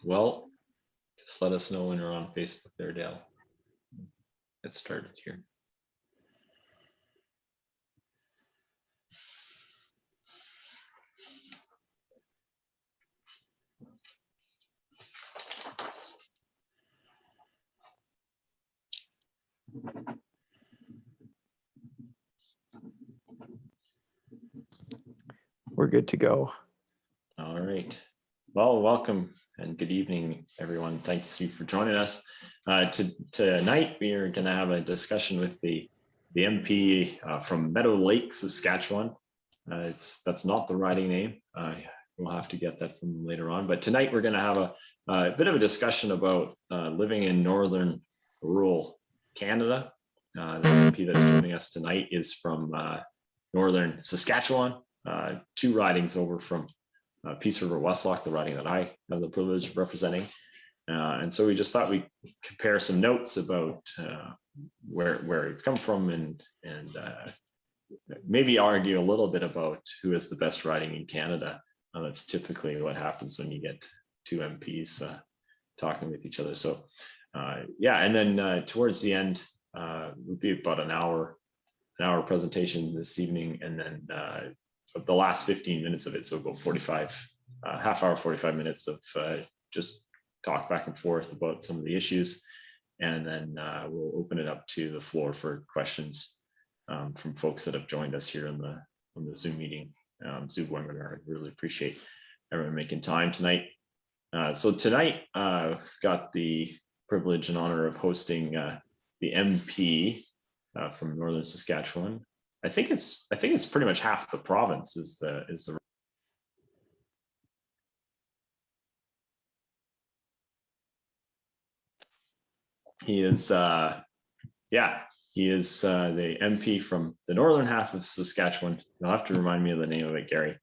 Well, just let us know when you're on Facebook there, Dale. Get started here. We're good to go. All right. Well, welcome and good evening, everyone. Thanks you for joining us. Tonight, we are going to have a discussion with the MP from Meadow Lake, Saskatchewan. That's not the riding name. We'll have to get that from them later on. But tonight, we're going to have a bit of a discussion about living in northern rural Canada. The MP that's joining us tonight is from northern Saskatchewan, 2 ridings over from Peace River Westlock, the riding that I have the privilege of representing. And so we just thought we'd compare some notes about where we've come from and maybe argue a little bit about who is the best riding in Canada. That's typically what happens when you get 2 MPs talking with each other. So yeah, and then towards the end, would be about an hour presentation this evening, and then the last 15 minutes of it, so we'll go 45, half hour, 45 minutes of just talk back and forth about some of the issues. And then we'll open it up to the floor for questions from folks that have joined us here on the Zoom meeting, Zoom webinar. I really appreciate everyone making time tonight. So tonight, I've got the privilege and honor of hosting the MP from northern Saskatchewan. I think it's pretty much half the province is the he is the MP from the northern half of Saskatchewan. You'll have to remind me of the name of it, Gary.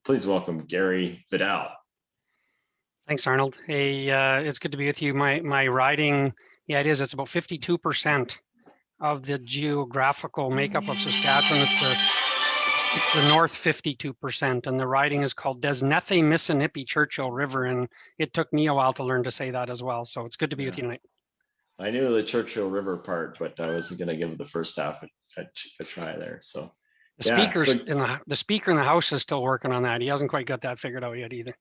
Please welcome Gary Vidal. Thanks, Arnold. Hey, it's good to be with you. My riding, yeah, it is. It's about 52% of the geographical makeup of Saskatchewan. It's the north 52%, and the riding is called Desnethe Missinippi Churchill River, and it took me a while to learn to say that as well. So it's good to be with you tonight. I knew the Churchill River part, but I wasn't going to give the first half a try there. So the speaker in the House is still working on that. He hasn't quite got that figured out yet either.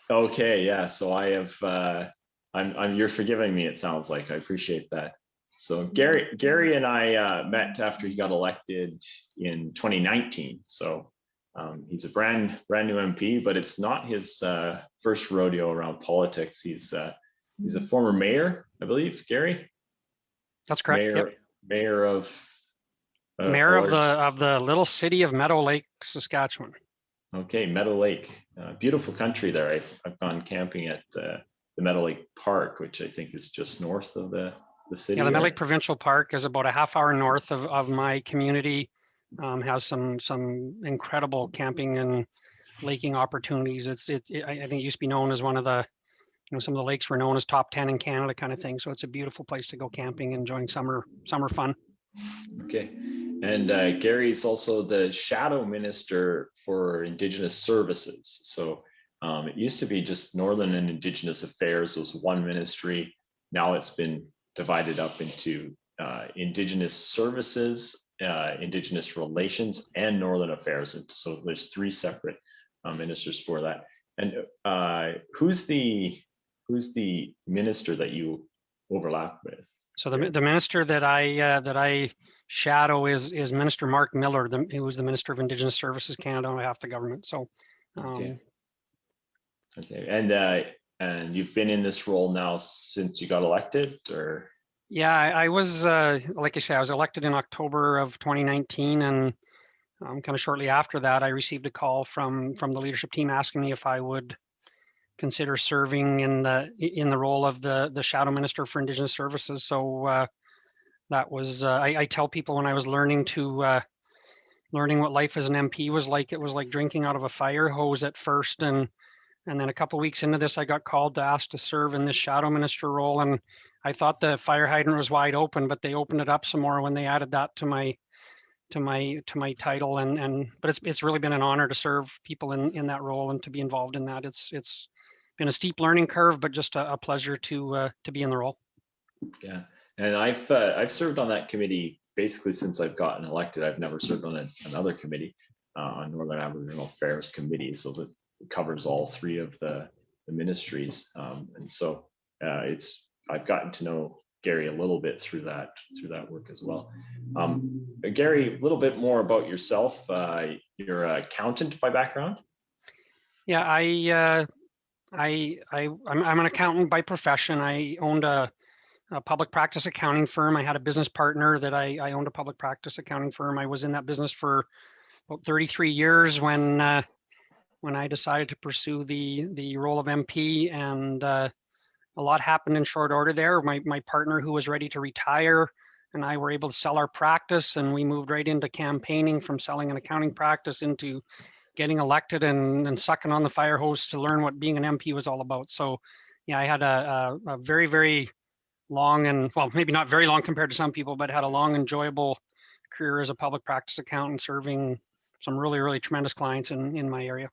Okay, yeah. So I have. You're forgiving me. It sounds like. I appreciate that. So Gary and I met after he got elected in 2019. So he's a brand new MP, but it's not his first rodeo around politics. He's a former mayor, I believe. Gary. That's correct. Mayor of the little city of Meadow Lake, Saskatchewan. Okay, Meadow Lake, beautiful country there. I've gone camping at the Meadow Lake Park, which I think is just north of the city. Yeah, the Meadow Lake Provincial Park is about a half hour north of my community. Has some incredible camping and laking opportunities. I think it used to be known as one of the, some of the lakes were known as top 10 in Canada kind of thing. So it's a beautiful place to go camping, enjoying summer fun. Okay. And Gary's also the Shadow Minister for Indigenous Services. So it used to be just Northern and Indigenous Affairs was one ministry. Now it's been divided up into Indigenous Services, Indigenous Relations, and Northern Affairs. And so there's 3 separate ministers for that. And who's the minister that you overlap with? So the minister that I shadow is Minister Mark Miller, who was the Minister of Indigenous Services Canada on behalf of the government. So okay. And you've been in this role now since you got elected, or? Yeah, I was like I said, I was elected in October of 2019, and kind of shortly after that, I received a call from the leadership team asking me if I would consider serving in the role of the Shadow Minister for Indigenous Services. So that was I tell people when I was learning what life as an MP was like, it was like drinking out of a fire hose at first, and then a couple of weeks into this, I got called to ask to serve in this Shadow Minister role, and I thought the fire hydrant was wide open, but they opened it up some more when they added that to my title, but it's really been an honor to serve people in that role and to be involved in that. It's been a steep learning curve, but just a pleasure to be in the role. Yeah, and I've served on that committee basically since I've gotten elected. I've never served on another committee, on Northern Aboriginal Affairs Committee, so that covers all three of the ministries, and so I've gotten to know Gary a little bit through that work as well. Gary, a little bit more about yourself. You're an accountant by background. Yeah, I'm an accountant by profession. I owned a public practice accounting firm. I had a business partner that I owned a public practice accounting firm. I was in that business for about 33 years when I decided to pursue the role of MP, and a lot happened in short order there. My partner, who was ready to retire, and I were able to sell our practice, and we moved right into campaigning from selling an accounting practice into getting elected and sucking on the fire hose to learn what being an MP was all about. So yeah, I had a very, very long, and well, maybe not very long compared to some people, but had a long, enjoyable career as a public practice accountant, serving some really, really tremendous clients in my area.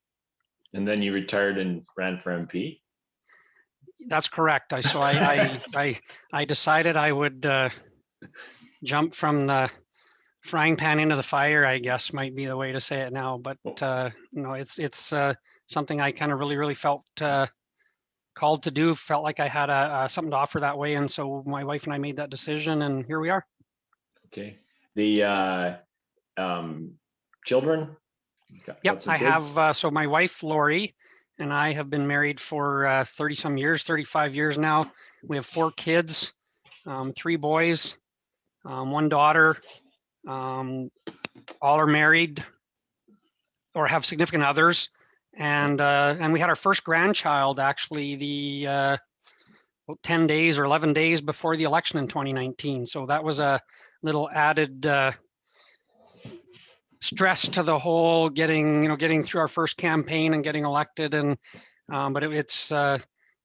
And then you retired and ran for MP? That's correct. I decided I would jump from the frying pan into the fire, I guess might be the way to say it now. But it's something I kind of really felt called to do. Felt like I had something to offer that way, and so my wife and I made that decision, and here we are. Okay. The children? Yep, I have. So my wife Lori and I have been married for 30 some years, 35 years now. We have 4 kids, 3 boys, 1 daughter. All are married or have significant others, and we had our first grandchild actually about 10 days or 11 days before the election in 2019. So that was a little added stress to the whole getting through our first campaign and getting elected. And but it's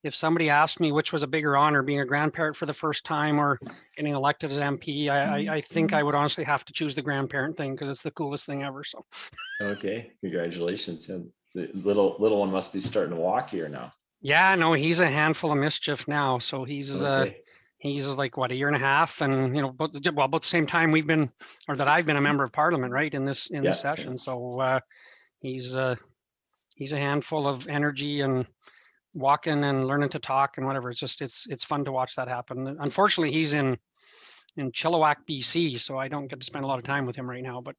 if somebody asked me which was a bigger honor, being a grandparent for the first time or getting elected as MP, I think I would honestly have to choose the grandparent thing because it's the coolest thing ever. So okay, congratulations. And the little one must be starting to walk here now. Yeah, no, he's a handful of mischief now. So he's like what, 1.5 years, and about the same time I've been a member of Parliament, right, in this session. So he's a handful of energy and walking and learning to talk and whatever. It's just it's fun to watch that happen. Unfortunately, he's in Chilliwack, BC, so I don't get to spend a lot of time with him right now. But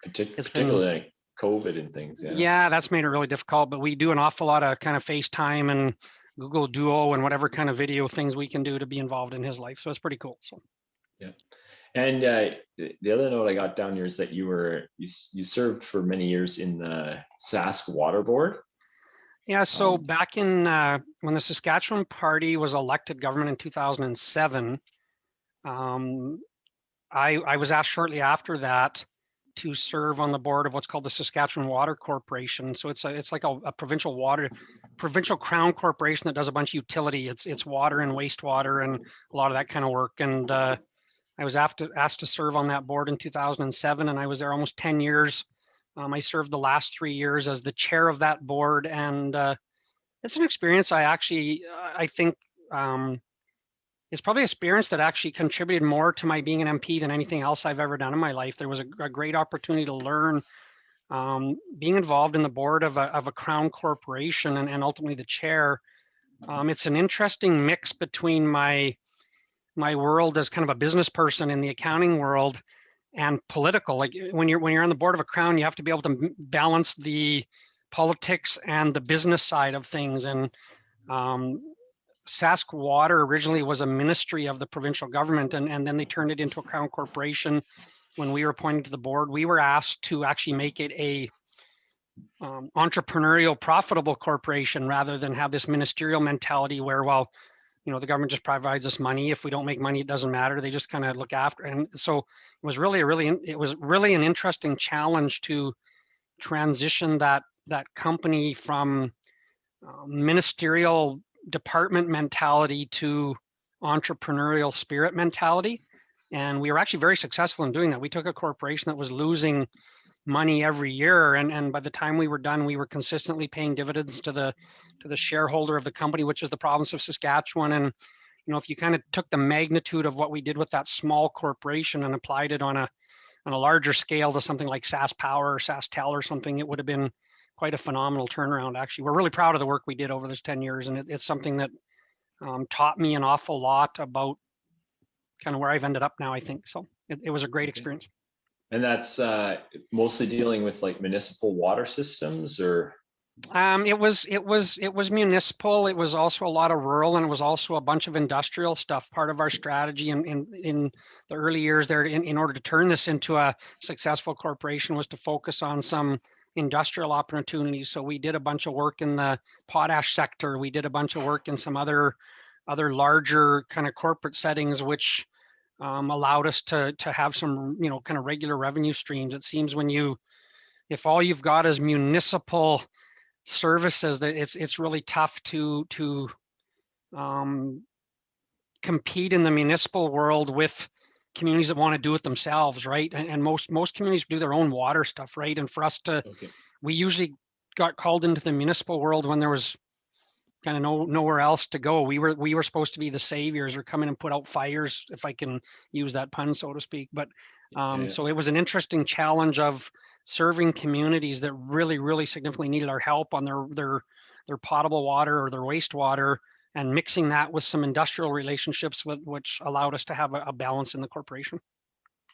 particularly like COVID and things. Yeah, that's made it really difficult. But we do an awful lot of kind of FaceTime and Google Duo and whatever kind of video things we can do to be involved in his life. So it's pretty cool. So yeah. And the other note I got down here is that you served for many years in the Sask Water Board. Yeah, so back in when the Saskatchewan Party was elected government in 2007, I was asked shortly after that to serve on the board of what's called the Saskatchewan Water Corporation. So it's like a provincial crown corporation that does a bunch of utility. It's water and wastewater and a lot of that kind of work. And I was asked to serve on that board in 2007, and I was there almost 10 years. I served the last 3 years as the chair of that board, and it's an experience I think it's probably an experience that actually contributed more to my being an MP than anything else I've ever done in my life. There was a great opportunity to learn being involved in the board of a crown corporation and ultimately the chair. It's an interesting mix between my world as kind of a business person in the accounting world and political. Like when you're on the board of a crown, you have to be able to balance the politics and the business side of things. And Sask Water originally was a ministry of the provincial government, and then they turned it into a crown corporation. When we were appointed to the board, we were asked to actually make it a entrepreneurial, profitable corporation rather than have this ministerial mentality where, well, the government just provides us money. If we don't make money, it doesn't matter. They just kind of look after. And so it was really an interesting challenge to transition that company from ministerial department mentality to entrepreneurial spirit mentality. And we were actually very successful in doing that. We took a corporation that was losing money every year. And by the time we were done, we were consistently paying dividends to the shareholder of the company, which is the province of Saskatchewan. And if you kind of took the magnitude of what we did with that small corporation and applied it on a larger scale to something like Sask Power or SaskTel or something, it would have been quite a phenomenal turnaround. Actually, we're really proud of the work we did over those 10 years, and it's something that taught me an awful lot about kind of where I've ended up now, I think. So it was a great experience. And that's mostly dealing with like municipal water systems, or? It was municipal. It was also a lot of rural, and it was also a bunch of industrial stuff. Part of our strategy in the early years there, in order to turn this into a successful corporation, was to focus on some industrial opportunities. So we did a bunch of work in the potash sector. We did a bunch of work in some other larger kind of corporate settings, which allowed us to have some kind of regular revenue streams. It seems if all you've got is municipal services, that it's really tough to compete in the municipal world with communities that want to do it themselves, right? And most communities do their own water stuff, right? And for us to, we usually got called into the municipal world when there was kind of nowhere else to go. We were supposed to be the saviors, or come in and put out fires, if I can use that pun, so to speak. But so it was an interesting challenge of serving communities that really significantly needed our help on their potable water or their wastewater, and mixing that with some industrial relationships, which allowed us to have a balance in the corporation.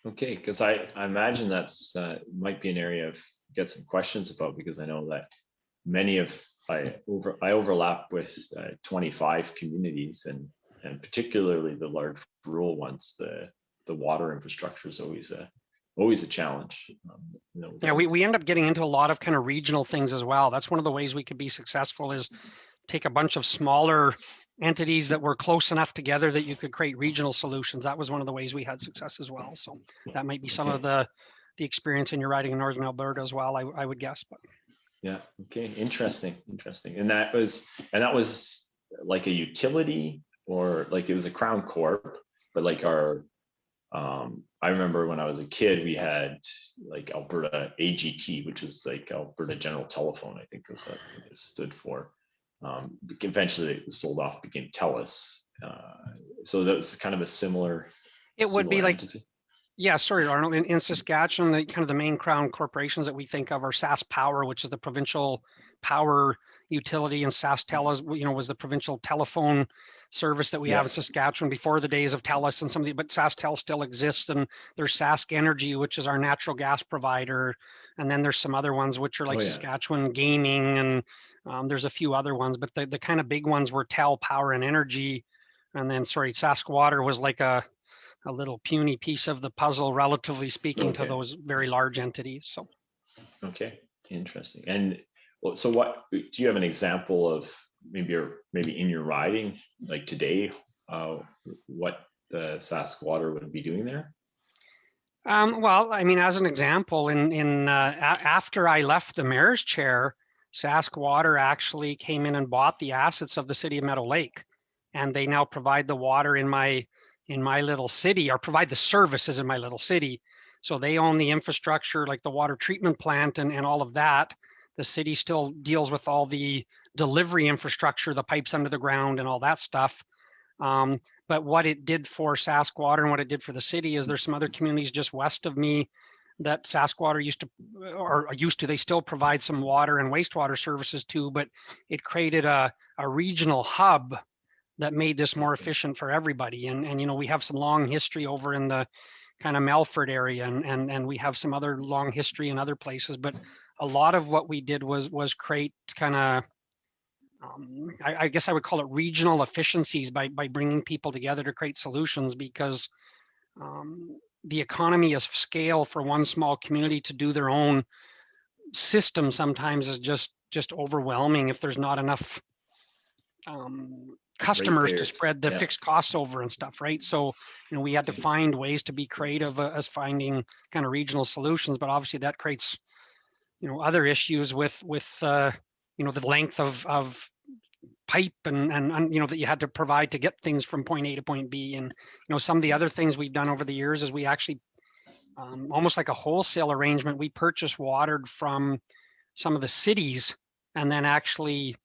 Okay, because I imagine that's might be an area I've got some questions about, because I know that many of I overlap with 25 communities, and particularly the large rural ones. The water infrastructure is always a challenge. Yeah, we end up getting into a lot of kind of regional things as well. That's one of the ways we could be successful, is take a bunch of smaller entities that were close enough together that you could create regional solutions. That was one of the ways we had success as well. So that might be some of the experience in your riding in Northern Alberta as well, I would guess. But yeah, okay, interesting. And that was like a utility, or like it was a Crown Corp, but like I remember when I was a kid, we had like Alberta AGT, which is like Alberta General Telephone, I think that's what it stood for. Eventually it was sold off, became TELUS. So that's kind of a similar. It would be like, entity. Yeah, sorry, Arnold. In Saskatchewan, the main Crown corporations that we think of are Sask Power, which is the provincial power utility, and SaskTel was the provincial telephone service that we have in Saskatchewan before the days of TELUS and something. But SaskTel still exists, and there's Sask Energy, which is our natural gas provider, and then there's some other ones which are like Saskatchewan Gaming, and there's a few other ones. But the kind of big ones were Tel Power and Energy, and then Sask Water was like a little puny piece of the puzzle, relatively speaking, to those very large entities. So, okay, interesting. And so, what do you have an example of maybe in your riding, like today, what the Sask Water would be doing there? Well, I mean, as an example, after I left the mayor's chair, Sask Water actually came in and bought the assets of the city of Meadow Lake, and they now provide the water in my little city, or provide the services in my little city. So they own the infrastructure, like the water treatment plant and all of that. The city still deals with all the delivery infrastructure, the pipes under the ground and all that stuff. But what it did for Sask Water and what it did for the city is there's some other communities just west of me that Sask Water used to, they still provide some water and wastewater services to, but it created a regional hub that made this more efficient for everybody. And we have some long history over in the kind of Melfort area, and we have some other long history in other places. But a lot of what we did was create kind of, I guess I would call it regional efficiencies by bringing people together to create solutions, because the economy of scale for one small community to do their own system sometimes is just overwhelming if there's not enough customers to spread the fixed costs over and stuff, right? So, we had to find ways to be creative as finding kind of regional solutions, but obviously that creates, other issues with the length of pipe and that you had to provide to get things from point A to point B. And, some of the other things we've done over the years is we actually almost like a wholesale arrangement. We purchased water from some of the cities and then actually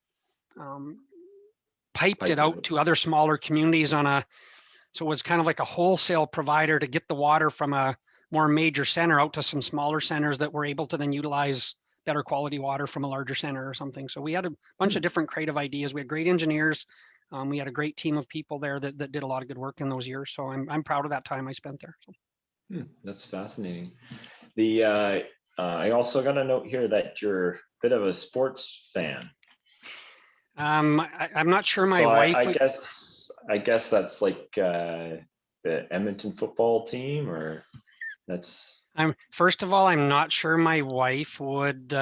piped it out to other smaller communities so it was kind of like a wholesale provider to get the water from a more major center out to some smaller centers that were able to then utilize better quality water from a larger center or something. So we had a bunch of different creative ideas. We had great engineers. We had a great team of people there that did a lot of good work in those years. So I'm proud of that time I spent there. So. That's fascinating. I also got a note here that you're a bit of a sports fan. I'm not sure my wife. I guess that's like the Edmonton football team, or that's. First of all, I'm not sure my wife would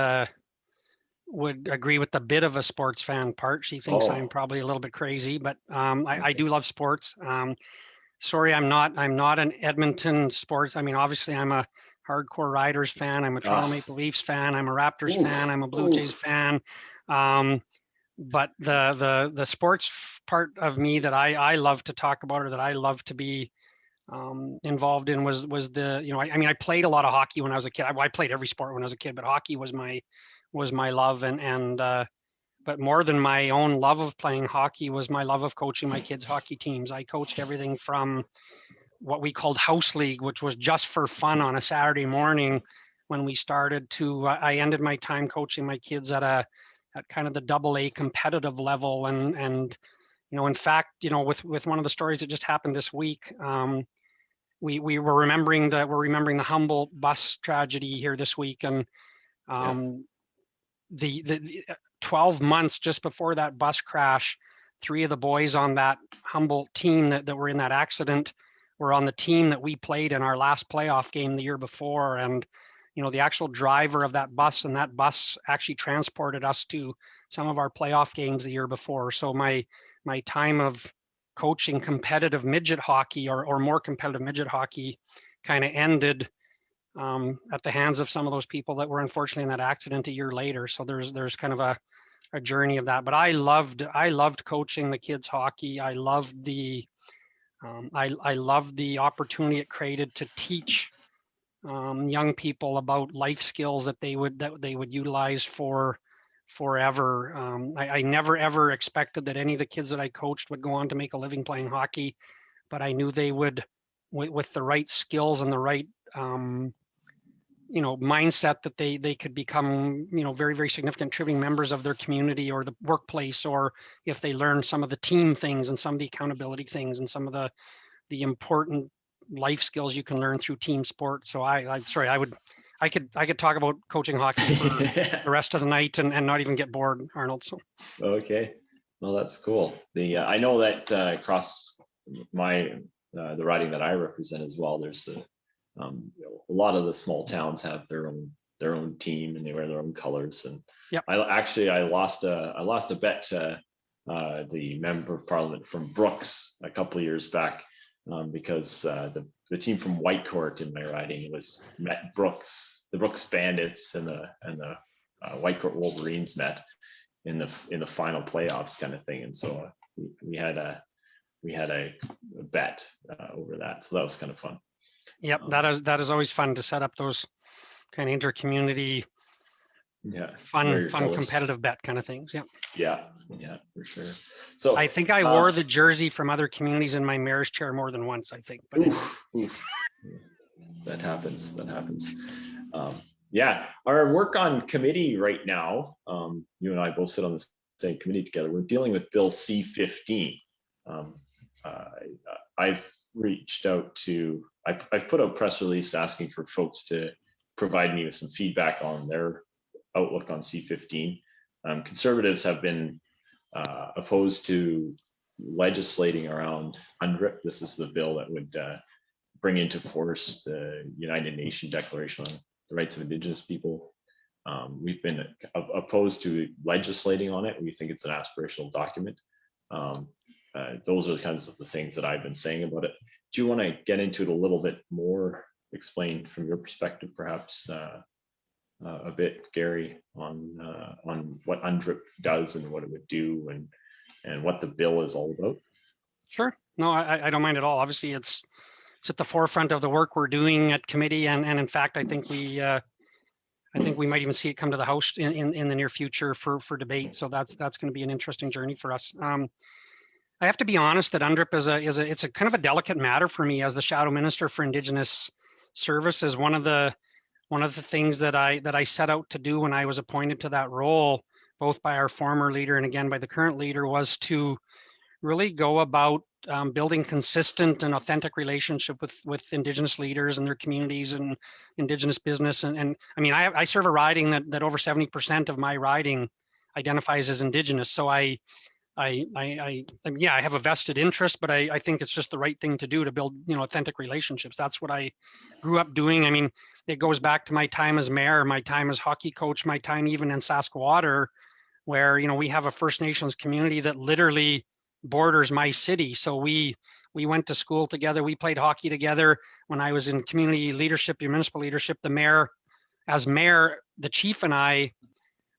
agree with the bit of a sports fan part. She thinks I'm probably a little bit crazy, but I do love sports. Sorry, I'm not an Edmonton sports. I mean, obviously I'm a hardcore Riders fan. I'm a Toronto Maple Leafs fan. I'm a Raptors fan. I'm a Blue Jays fan. But the sports part of me that I love to talk about, or that I love to be involved in, was the, I mean, I played a lot of hockey when I was a kid. I played every sport when I was a kid, but hockey was my love, and but more than my own love of playing hockey was my love of coaching my kids' hockey teams. I coached everything from what we called house league, which was just for fun on a Saturday morning when we started, to I ended my time coaching my kids at kind of the AA competitive level. And in fact, with one of the stories that just happened this week, we were remembering the Humboldt bus tragedy here this week, and the 12 months just before that bus crash, 3 of the boys on that Humboldt team that were in that accident were on the team that we played in our last playoff game the year before. And the actual driver of that bus, and that bus actually transported us to some of our playoff games the year before. So my time of coaching competitive midget hockey, or more competitive midget hockey, kind of ended at the hands of some of those people that were unfortunately in that accident a year later. So there's kind of a journey of that. But I loved coaching the kids hockey. I loved the opportunity it created to teach young people about life skills that they would utilize forever. I never ever expected that any of the kids that I coached would go on to make a living playing hockey, but I knew they would, with the right skills and the right mindset, that they could become very, very significant contributing members of their community or the workplace, or if they learn some of the team things and some of the accountability things and some of the important life skills you can learn through team sport. So I could talk about coaching hockey for the rest of the night and not even get bored, Arnold. So okay, well, that's cool. I know that across the riding that I represent as well, there's a lot of the small towns have their own team, and they wear their own colors. And I lost a bet to the member of parliament from Brooks a couple of years back, because the team from Whitecourt in my riding met the Brooks Bandits and the Whitecourt Wolverines met in the final playoffs kind of thing. And so we had a bet over that. So that was kind of fun. Yep, that is always fun to set up those kind of inter-community, fun competitive bet kind of things. Yeah, for sure. So I think I wore the jersey from other communities in my mayor's chair more than once, I think. But oof. That happens. Our work on committee right now, you and I both sit on the same committee together. We're dealing with Bill C-15. I've reached out to, I've put out a press release asking for folks to provide me with some feedback on their outlook on C-15. Conservatives have been opposed to legislating around UNDRIP. This is the bill that would bring into force the United Nations Declaration on the Rights of Indigenous People. We've been opposed to legislating on it. We think it's an aspirational document. Those are the kinds of the things that I've been saying about it. Do you want to get into it a little bit more, explain from your perspective, perhaps a bit, Gary, on what UNDRIP does and what it would do, and what the bill is all about? Sure. No, I don't mind at all. Obviously, it's it's at the forefront of the work we're doing at committee, and in fact, I think we might even see it come to the House in the near future for debate. So that's going to be an interesting journey for us. I have to be honest that UNDRIP it's a kind of a delicate matter for me as the Shadow Minister for Indigenous Services. One of the things that I set out to do when I was appointed to that role, both by our former leader and again by the current leader, was to really go about building consistent and authentic relationship with Indigenous leaders and their communities and Indigenous business. And I mean, I serve a riding that over 70% of my riding identifies as Indigenous. So I have a vested interest, but I think it's just the right thing to do to build, authentic relationships. That's what I grew up doing. I mean, it goes back to my time as mayor, my time as hockey coach, my time even in Saskwater, where, we have a First Nations community that literally borders my city. So we went to school together. We played hockey together. When I was in community leadership, municipal leadership, as mayor, the chief and I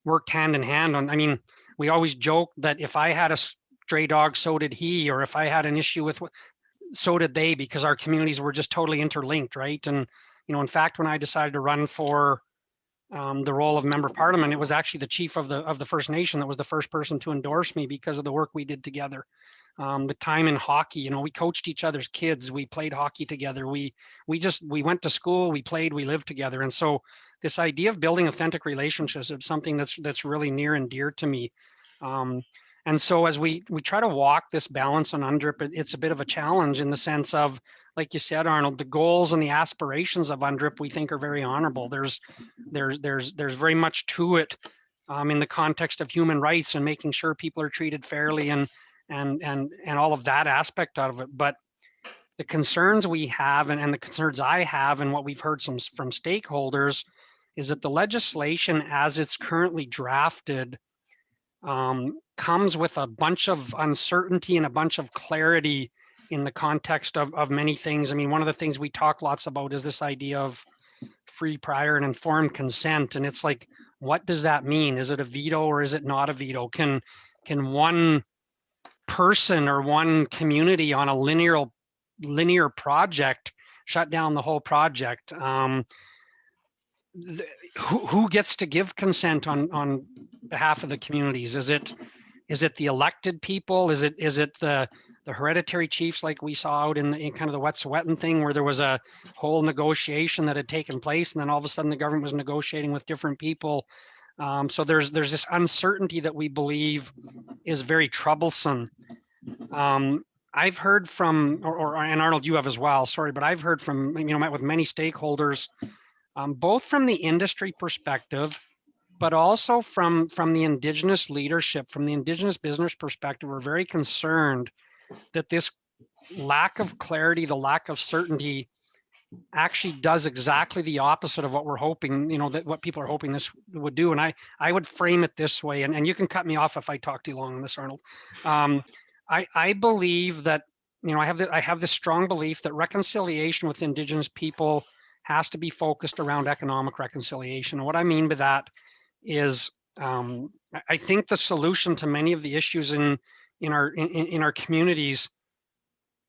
worked hand in hand on, I mean, we always joke that if I had a stray dog, so did he, or if I had an issue with, so did they, because our communities were just totally interlinked, right? And, in fact, when I decided to run for the role of member of parliament, it was actually the chief of the First Nation that was the first person to endorse me because of the work we did together. The time in hockey, we coached each other's kids. We played hockey together. We went to school, we played, we lived together. And so this idea of building authentic relationships is something that's really near and dear to me. And so as we try to walk this balance on UNDRIP, it's a bit of a challenge in the sense of, like you said, Arnold, the goals and the aspirations of UNDRIP we think are very honorable. There's very much to it in the context of human rights and making sure people are treated fairly and all of that aspect of it. But the concerns we have and the concerns I have and what we've heard from stakeholders is that the legislation as it's currently drafted comes with a bunch of uncertainty and a bunch of clarity in the context of many things. I mean, one of the things we talk lots about is this idea of free, prior, and informed consent. And it's like, what does that mean? Is it a veto or is it not a veto? Can one person or one community on a linear project shut down the whole project? Who gets to give consent on behalf of the communities? Is it the elected people? Is it the hereditary chiefs like we saw out in kind of the Wet'suwet'en thing, where there was a whole negotiation that had taken place, and then all of a sudden the government was negotiating with different people. So there's this uncertainty that we believe is very troublesome. I've heard from, and Arnold, you have as well, sorry, but I've heard from, met with many stakeholders, both from the industry perspective, but also from the Indigenous leadership, from the Indigenous business perspective. We're very concerned that this lack of clarity, the lack of certainty, actually does exactly the opposite of what we're hoping, that what people are hoping this would do. And I would frame it this way, and you can cut me off if I talk too long on this, Arnold. I believe that, I have this strong belief that reconciliation with Indigenous people has to be focused around economic reconciliation. And what I mean by that is, I think the solution to many of the issues in our communities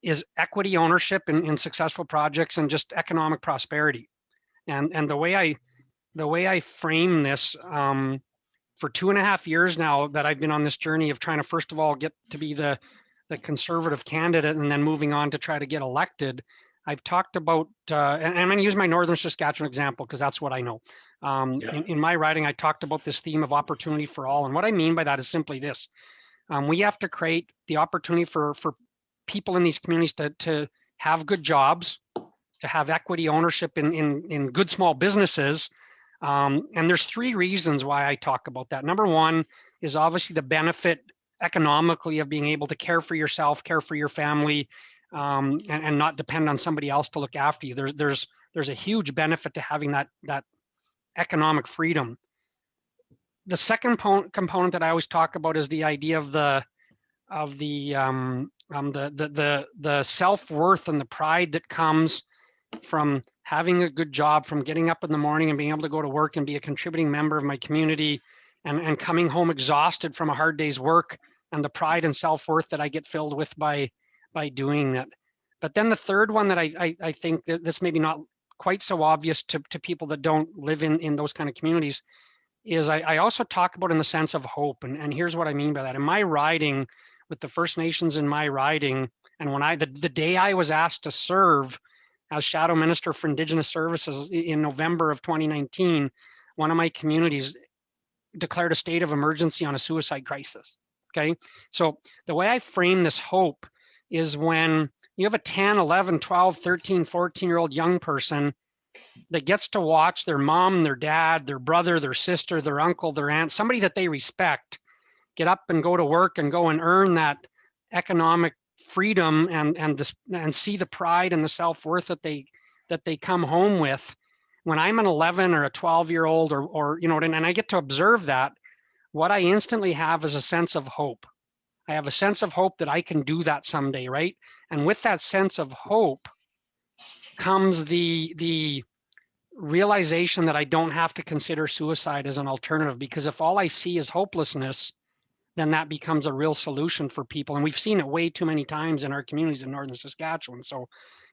is equity ownership in successful projects and just economic prosperity. And the way I frame this, for 2.5 years now that I've been on this journey of trying to, first of all, get to be the conservative candidate and then moving on to try to get elected, I've talked about, and I'm going to use my Northern Saskatchewan example because that's what I know. In my writing, I talked about this theme of opportunity for all. And what I mean by that is simply this. We have to create the opportunity for people in these communities to have good jobs, to have equity ownership in good small businesses. And there's 3 reasons why I talk about that. Number one is obviously the benefit economically of being able to care for yourself, care for your family, and not depend on somebody else to look after you. There's a huge benefit to having that economic freedom. The second component that I always talk about is the idea of the self-worth and the pride that comes from having a good job, from getting up in the morning and being able to go to work and be a contributing member of my community, and coming home exhausted from a hard day's work, and the pride and self-worth that I get filled with by doing that. But then the third one that I think that's maybe not quite so obvious to people that don't live in those kind of communities is I also talk about in the sense of hope. And here's what I mean by that. In my riding, with the First Nations in my riding, and when the day I was asked to serve as Shadow Minister for Indigenous Services in November of 2019, one of my communities declared a state of emergency on a suicide crisis. Okay. So the way I frame this hope is when you have a 10, 11, 12, 13, 14-year-old young person that gets to watch their mom, their dad, their brother, their sister, their uncle, their aunt, somebody that they respect, get up and go to work and go and earn that economic freedom and see the pride and the self-worth that they come home with. When I'm an 11 or a 12-year-old or and I get to observe that, what I instantly have is a sense of hope. I have a sense of hope that I can do that someday, right? And with that sense of hope comes the realization that I don't have to consider suicide as an alternative, because if all I see is hopelessness, then that becomes a real solution for people. And we've seen it way too many times in our communities in northern Saskatchewan. So,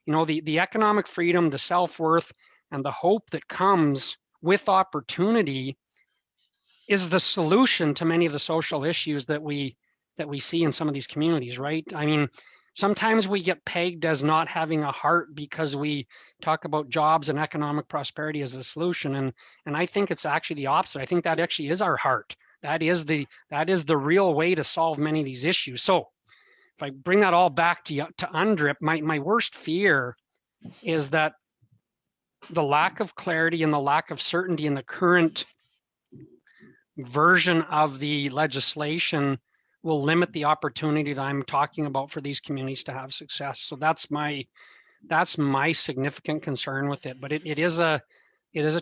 the economic freedom, the self-worth, and the hope that comes with opportunity is the solution to many of the social issues that we see in some of these communities, right? I mean, sometimes we get pegged as not having a heart because we talk about jobs and economic prosperity as the solution. And I think it's actually the opposite. I think that actually is our heart. That is the real way to solve many of these issues. So if I bring that all back to UNDRIP, my worst fear is that the lack of clarity and the lack of certainty in the current version of the legislation will limit the opportunity that I'm talking about for these communities to have success. So that's my significant concern with it. But it is a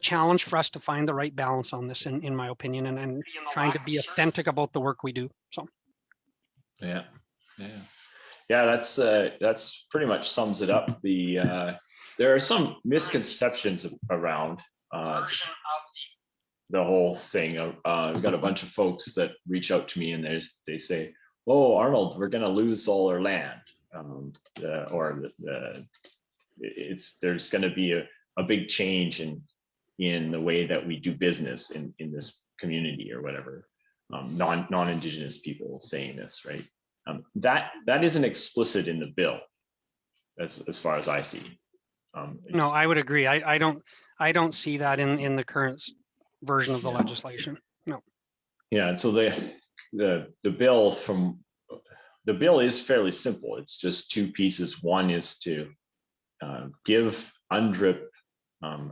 challenge for us to find the right balance on this, in my opinion, and trying to be authentic about the work we do. So yeah. That's pretty much sums it up. There are some misconceptions around the whole thing. We've got a bunch of folks that reach out to me and they say, "Oh, Arnold, we're going to lose all our land," there's going to be a big change in the way that we do business in this community or whatever. Non-Indigenous people saying this, right? That isn't explicit in the bill, as far as I see. No, I would agree. I don't see that in the current version of the legislation. No. Yeah, and so the bill is fairly simple. It's just two pieces. One is to give UNDRIP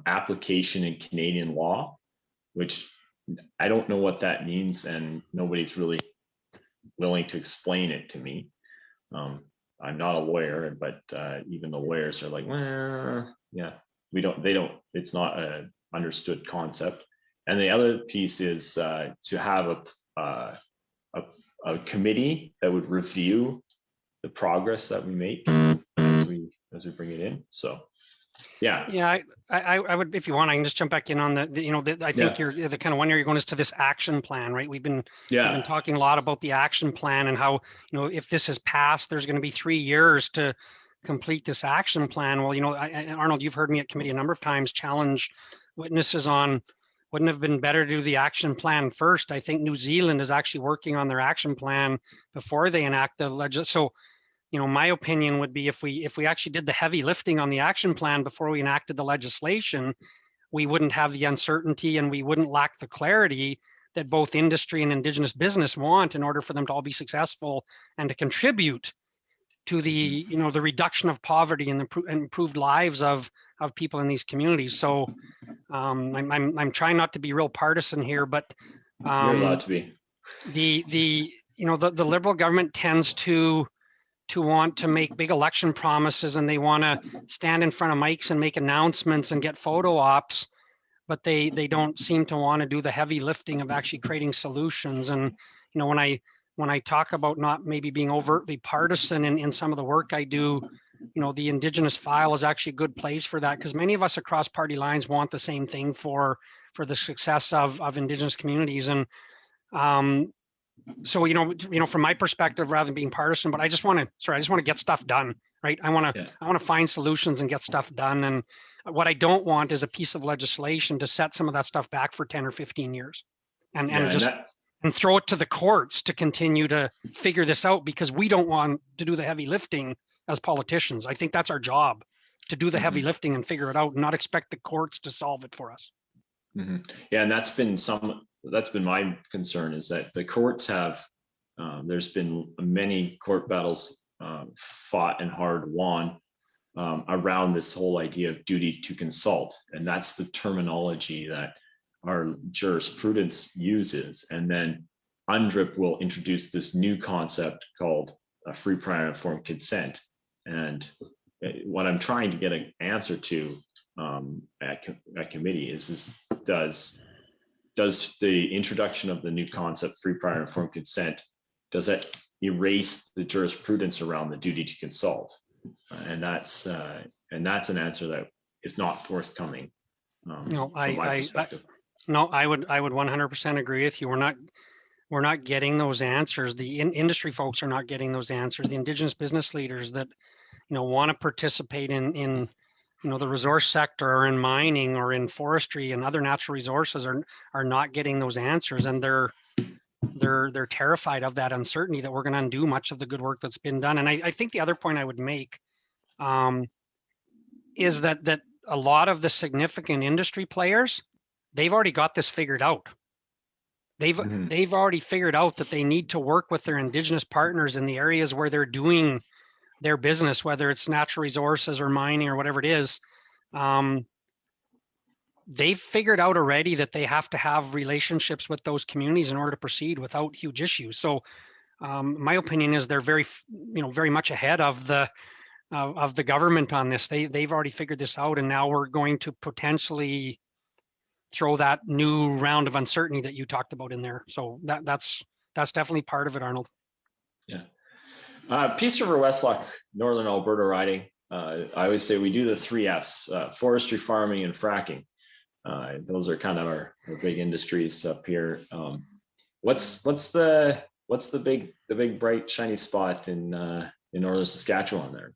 application in Canadian law, which I don't know what that means, and nobody's really willing to explain it to me. I'm not a lawyer, but even the lawyers are like, well, yeah, it's not an understood concept. And the other piece is to have a committee that would review the progress that we make as we bring it in. So, yeah. I would, if you want, I can just jump back in on I think you're the kind of one area you're going is to this action plan, right? We've been talking a lot about the action plan and how, if this is passed, there's going to be 3 years to complete this action plan. Well, Arnold, you've heard me at committee a number of times challenge witnesses on, wouldn't have been better to do the action plan first? I think New Zealand is actually working on their action plan before they enact the legislation. So, my opinion would be if we actually did the heavy lifting on the action plan before we enacted the legislation, we wouldn't have the uncertainty and we wouldn't lack the clarity that both industry and Indigenous business want in order for them to all be successful and to contribute to the the reduction of poverty and the improved lives of people in these communities. So I'm trying not to be real partisan here, but you're allowed to be. The Liberal government tends to want to make big election promises, and they want to stand in front of mics and make announcements and get photo ops, but they don't seem to want to do the heavy lifting of actually creating solutions. And when I talk about not maybe being overtly partisan in some of the work I do, the Indigenous file is actually a good place for that, because many of us across party lines want the same thing for the success of Indigenous communities. And So, from my perspective, rather than being partisan, but I just want to get stuff done, right? I want to find solutions and get stuff done. And what I don't want is a piece of legislation to set some of that stuff back for 10 or 15 years and throw it to the courts to continue to figure this out, because we don't want to do the heavy lifting as politicians. I think that's our job, to do the heavy lifting and figure it out and not expect the courts to solve it for us. Yeah, and that's been my concern, is that the courts have, there's been many court battles fought and hard won around this whole idea of duty to consult. And that's the terminology that our jurisprudence uses. And then UNDRIP will introduce this new concept called free, prior, and informed consent. And what I'm trying to get an answer to at committee is does the introduction of the new concept, free, prior, and informed consent, does that erase the jurisprudence around the duty to consult? And that's an answer that is not forthcoming. No, I would 100% agree with you. We're not getting those answers. The industry folks are not getting those answers. The Indigenous business leaders that want to participate in the resource sector or in mining or in forestry and other natural resources are not getting those answers, and they're terrified of that uncertainty that we're going to undo much of the good work that's been done. And I think the other point I would make is that a lot of the significant industry players, they've already got this figured out. They've already figured out that they need to work with their Indigenous partners in the areas where they're doing their business, whether it's natural resources or mining or whatever it is. They've figured out already that they have to have relationships with those communities in order to proceed without huge issues. So my opinion is they're very much ahead of the government on this. They've already figured this out, and now we're going to potentially throw that new round of uncertainty that you talked about in there. So that's definitely part of it, Arnold. Yeah. Peace River Westlock, Northern Alberta riding. I always say we do the 3 Fs: forestry, farming, and fracking. Those are kind of our big industries up here. What's the big bright shiny spot in northern Saskatchewan there?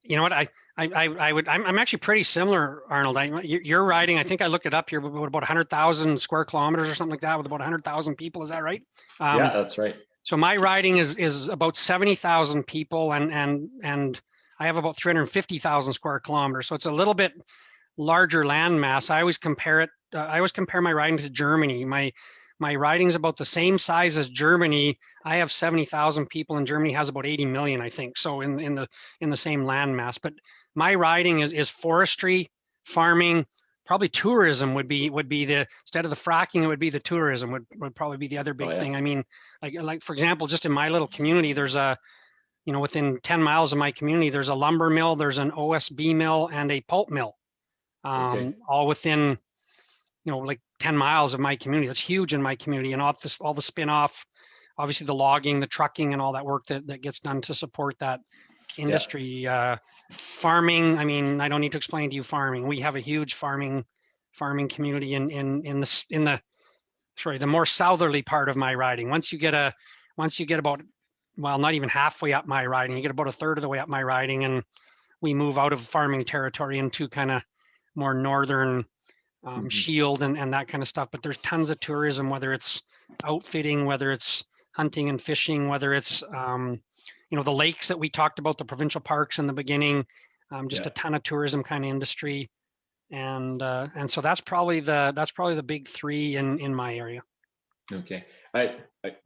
You know what, I'm actually pretty similar, Arnold. You're riding, I think I looked it up here, about 100,000 square kilometers or something like that, with about 100,000 people. Is that right? Yeah, that's right. So my riding is about 70,000 people, and I have about 350,000 square kilometers. So it's a little bit larger land mass. I always compare my riding to Germany. My riding is about the same size as Germany. I have 70,000 people, and Germany has about 80 million, I think. So in the same land mass. But my riding is forestry, farming, probably tourism would be the, instead of the fracking, it would be the tourism would probably be the other big thing. I mean, like for example, just in my little community, there's within 10 miles of my community, there's a lumber mill, there's an OSB mill, and a pulp mill, all within, like 10 miles of my community. That's huge in my community, and all the spin-off, obviously the logging, the trucking, and all that work that gets done to support that industry. Yeah. Farming, I mean, I don't need to explain to you farming. We have a huge farming community in the more southerly part of my riding. Once you get about, well, not even halfway up my riding, you get about a third of the way up my riding, and we move out of farming territory into kind of more northern shield and that kind of stuff. But there's tons of tourism, whether it's outfitting, whether it's hunting and fishing, whether it's the lakes that we talked about, the provincial parks in the beginning, a ton of tourism kind of industry, and so that's probably the big 3 in my area. Okay,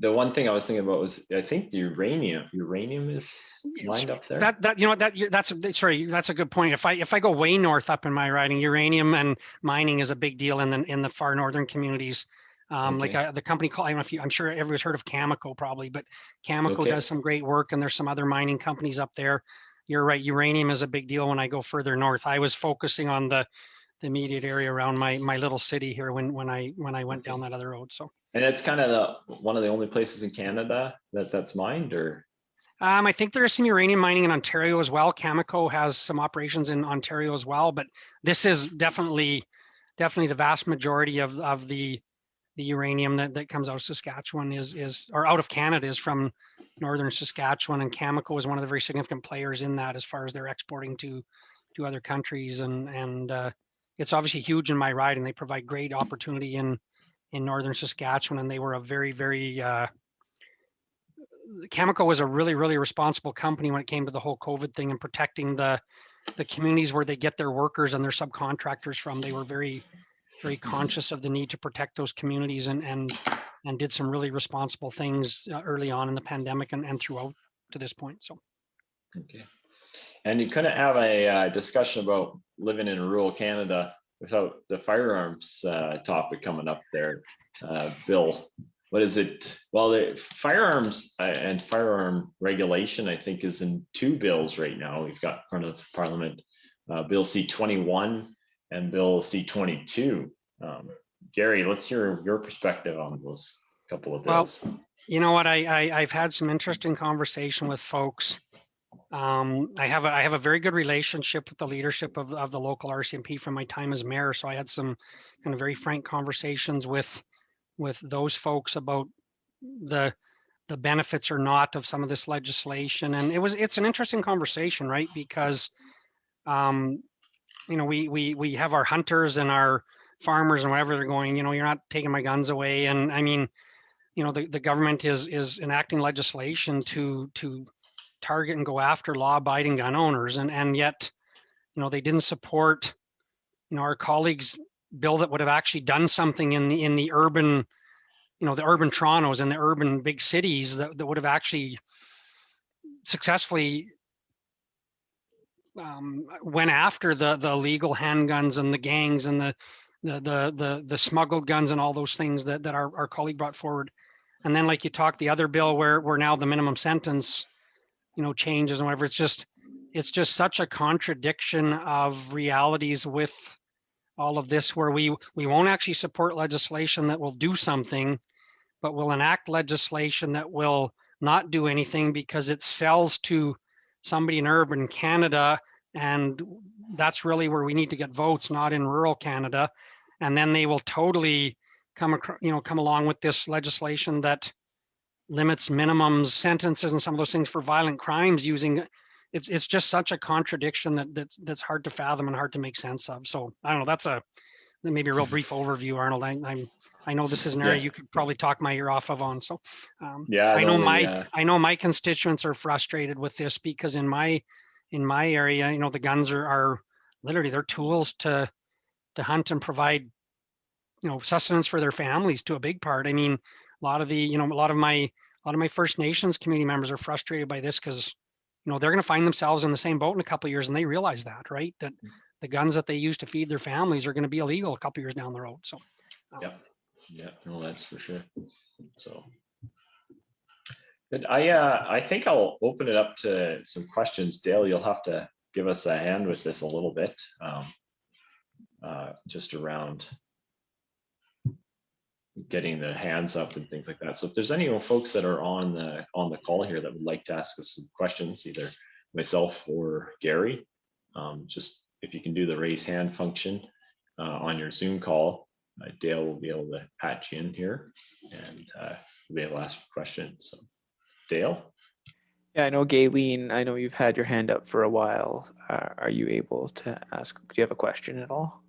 the one thing I was thinking about was, I think the uranium is lined up there. That's a good point. If I go way north up in my riding, uranium and mining is a big deal in the far northern communities. The company called, I'm sure everyone's heard of Cameco probably, but Cameco does some great work, and there's some other mining companies up there. You're right, uranium is a big deal when I go further north. I was focusing on the immediate area around my little city here when I went down that other road. So. And it's kind of one of the only places in Canada that's mined, or? I think there is some uranium mining in Ontario as well. Cameco has some operations in Ontario as well, but this is definitely the vast majority of the the uranium that comes out of Saskatchewan or out of Canada is from northern Saskatchewan, and Cameco is one of the very significant players in that as far as they're exporting to other countries, and it's obviously huge in my riding. They provide great opportunity in northern Saskatchewan, and they were a very, very Cameco was a really, really responsible company when it came to the whole COVID thing and protecting the communities where they get their workers and their subcontractors from. They were very, very conscious of the need to protect those communities, and did some really responsible things early on in the pandemic and throughout to this point. So. Okay. And you couldn't have a discussion about living in rural Canada without the firearms topic coming up there. Bill, what is it? Well, the firearms and firearm regulation, I think, is in 2 bills right now. We've got in front of Parliament Bill C-21 and Bill C-22. Gary, let's hear your perspective on those couple of bills. Well, you know what? I've had some interesting conversation with folks. I have a very good relationship with the leadership of the local RCMP from my time as mayor. So I had some kind of very frank conversations with those folks about the benefits or not of some of this legislation, and it's an interesting conversation, right? Because we have our hunters and our farmers and whatever, they're going, you're not taking my guns away, and I mean, the government is enacting legislation to target and go after law-abiding gun owners, and yet they didn't support our colleagues' bill that would have actually done something in the urban, the urban Torontos and the urban big cities that would have actually successfully went after the illegal handguns and the gangs and the smuggled guns and all those things that our colleague brought forward. And then, like you talked, the other bill where now the minimum sentence changes and whatever. It's just such a contradiction of realities with all of this, where we won't actually support legislation that will do something, but will enact legislation that will not do anything because it sells to somebody in urban Canada, and that's really where we need to get votes, not in rural Canada. And then they will totally come along with this legislation that limits minimum sentences and some of those things for violent crimes using it's just such a contradiction that's hard to fathom and hard to make sense of. So I don't know, that's maybe a real brief overview, Arnold. I know this is an area you could probably talk my ear off of on. So I know my constituents are frustrated with this because in my area, the guns are literally, they're tools to hunt and provide sustenance for their families to a big part. I mean, a lot of my First Nations community members are frustrated by this because they're going to find themselves in the same boat in a couple of years, and they realize that, right? That the guns that they use to feed their families are going to be illegal a couple of years down the road. So no, that's for sure. So good. I think I'll open it up to some questions. Dale, you'll have to give us a hand with this a little bit, just around getting the hands up and things like that. So if there's any folks that are on the call here that would like to ask us some questions, either myself or Gary, just if you can do the raise hand function on your Zoom call, Dale will be able to patch you in here and you'll be able to ask a question. So Dale? Yeah, I know Gayleen, I know you've had your hand up for a while. Are you able to ask, do you have a question at all?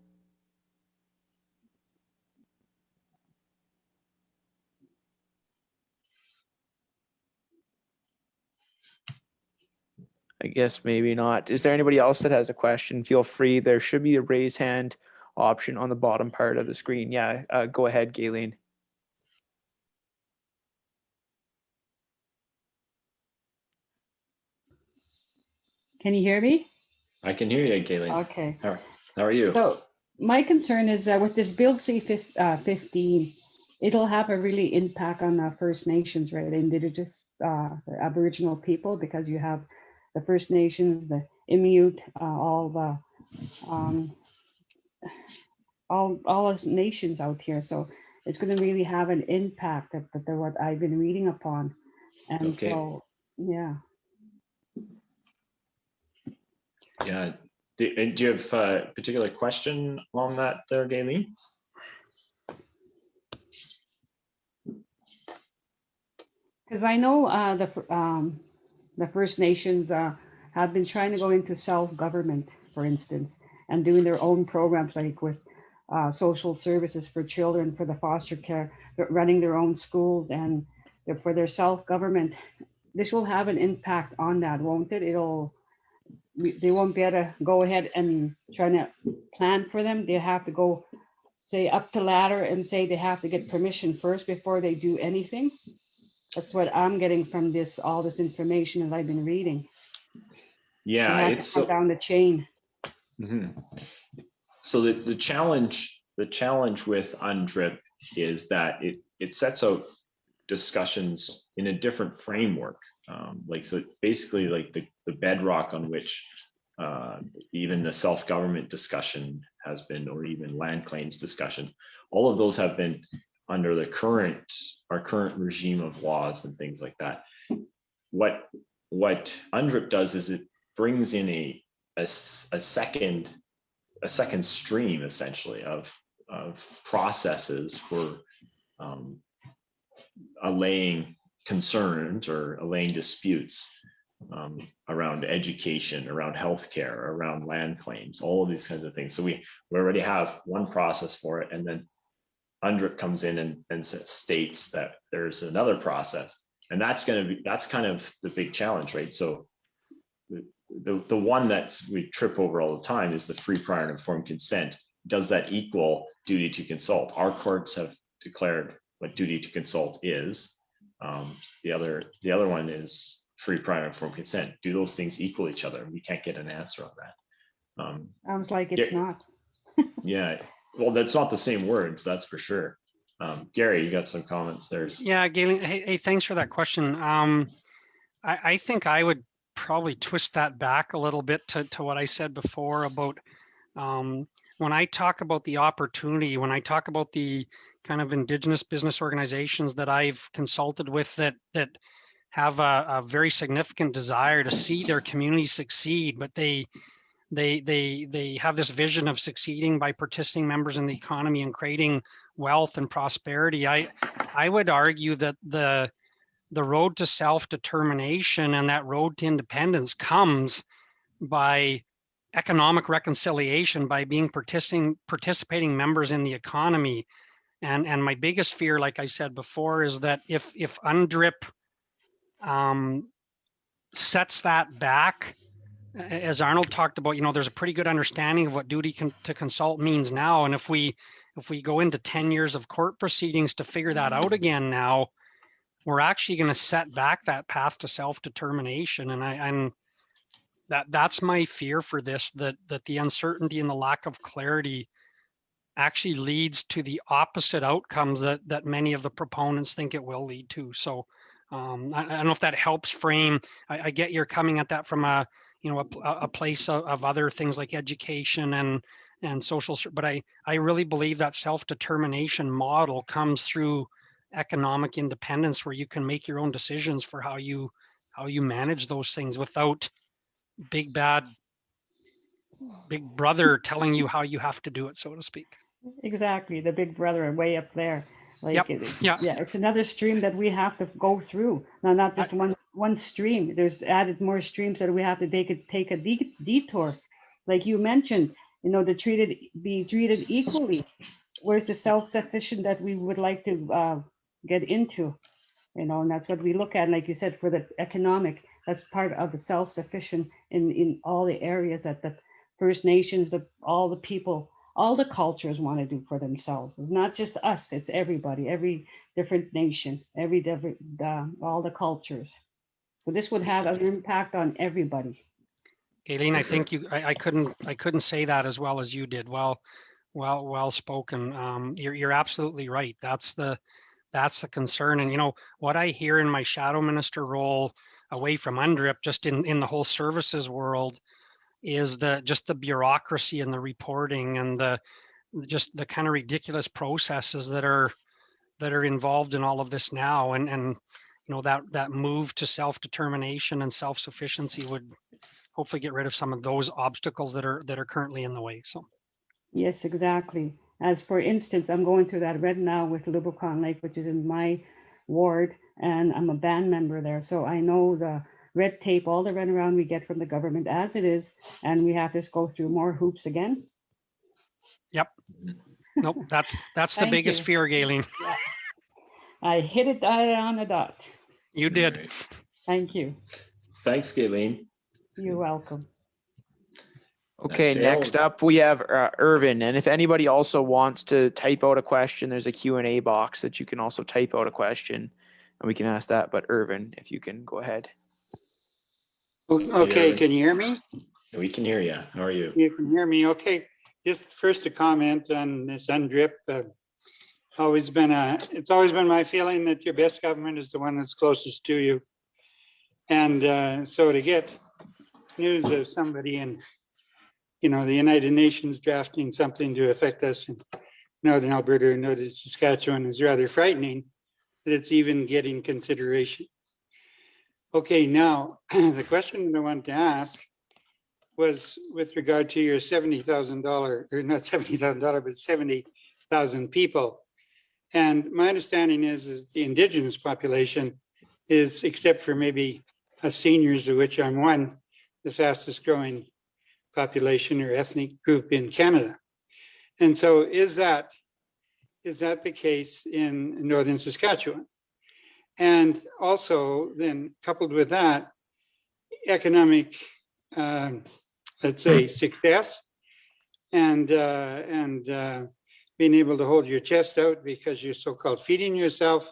I guess maybe not. Is there anybody else that has a question? Feel free. There should be a raise hand option on the bottom part of the screen. Yeah, go ahead, Gayleen. Can you hear me? I can hear you, Gayleen. Okay. How are you? So my concern is that with this Bill C-15, it'll have a really impact on First Nations, right? Indigenous, the Aboriginal people, because you have the First Nations, the Inuit, all those nations out here. So it's going to really have an impact that what I've been reading upon. And Okay. so, yeah. Yeah. Do you have a particular question on that there, Gayleen? Because I know the First Nations have been trying to go into self-government, for instance, and doing their own programs, like with social services for children, for the foster care, running their own schools, and for their self-government. This will have an impact on that, won't it? They won't be able to go ahead and try to plan for them. They have to go, say, up the ladder and say they have to get permission first before they do anything. That's what I'm getting from all this information that I've been reading. Yeah, It has it's to come down the chain. Mhm. So the challenge with UNDRIP is that it sets out discussions in a different framework. So basically like the bedrock on which even the self-government discussion has been, or even land claims discussion, all of those have been under our current regime of laws and things like that. What UNDRIP does is it brings in a second stream, essentially, of processes for allaying concerns or allaying disputes around education, around healthcare, around land claims, all of these kinds of things. So we already have one process for it, and then UNDRIP comes in and states that there's another process, and that's kind of the big challenge, right? So the one that we trip over all the time is the free, prior, and informed consent. Does that equal duty to consult? Our courts have declared what duty to consult is. The other one is free, prior, and informed consent. Do those things equal each other? We can't get an answer on that. Sounds like it's not. Yeah, well, that's not the same words, that's for sure. Gary, you got some comments there? Yeah, Galen, hey, thanks for that question. I think I would probably twist that back a little bit to what I said before about when I talk about the opportunity, when I talk about the kind of Indigenous business organizations that I've consulted with that have a very significant desire to see their community succeed, but they have this vision of succeeding by participating members in the economy and creating wealth and prosperity. I would argue that the road to self-determination and that road to independence comes by economic reconciliation, by being participating members in the economy. And my biggest fear, like I said before, is that if UNDRIP sets that back, as Arnold talked about, there's a pretty good understanding of what duty to consult means now. And if we go into 10 years of court proceedings to figure that out again now, we're actually going to set back that path to self-determination. And that's my fear for this, that the uncertainty and the lack of clarity actually leads to the opposite outcomes that many of the proponents think it will lead to. So I don't know if that helps frame. I get you're coming at that from a place of other things like education and social, but I really believe that self-determination model comes through economic independence, where you can make your own decisions for how you manage those things without big brother telling you how you have to do it, so to speak. Exactly, the big brother way up there. Yep. Yeah, it's another stream that we have to go through. Now, not just one stream. There's added more streams that we have to take a detour. Like you mentioned, to be treated equally. Where's the self-sufficient that we would like to get into? And that's what we look at. And like you said, for the economic, that's part of the self-sufficient in all the areas that the First Nations, all the people, all the cultures want to do for themselves. It's not just us, it's everybody, every different nation, all the cultures. So this would have an impact on everybody. Aileen, I think I couldn't say that as well as you did. Well spoken. You're absolutely right. That's the concern. And what I hear in my shadow minister role away from UNDRIP, just in the whole services world, is just the bureaucracy and the reporting and the kind of ridiculous processes that are involved in all of this now. And that move to self-determination and self-sufficiency would hopefully get rid of some of those obstacles that are currently in the way. So yes, exactly. As for instance, I'm going through that right now with Lubicon Lake, which is in my ward, and I'm a band member there. So I know the red tape, all the runaround we get from the government as it is, and we have to go through more hoops again. Yep. Nope. That's the Thank biggest you. fear, Galen. I hit it on the dot. You did. Right. Thank you. Thanks, Galen. You're welcome. Okay, Dale- next up we have Irvin, and if anybody also wants to type out a question, there's a Q&A box that you can also type out a question, and we can ask that. But Irvin, if you can go ahead. Okay, Irvin. can you hear me? We can hear you. How are you? You can hear me, okay. Just first a comment on this UNDRIP. It's always been my feeling that your best government is the one that's closest to you. And so to get news of somebody in, the United Nations drafting something to affect us in Northern Alberta and Northern Saskatchewan is rather frightening that it's even getting consideration. Okay, now the question that I wanted to ask was with regard to your $70,000, or not $70,000, but 70,000 people. And my understanding is the Indigenous population is, except for maybe us seniors, of which I'm one, the fastest growing population or ethnic group in Canada. And so is that the case in Northern Saskatchewan? And also then coupled with that, economic, let's say, success and being able to hold your chest out because you're so-called feeding yourself.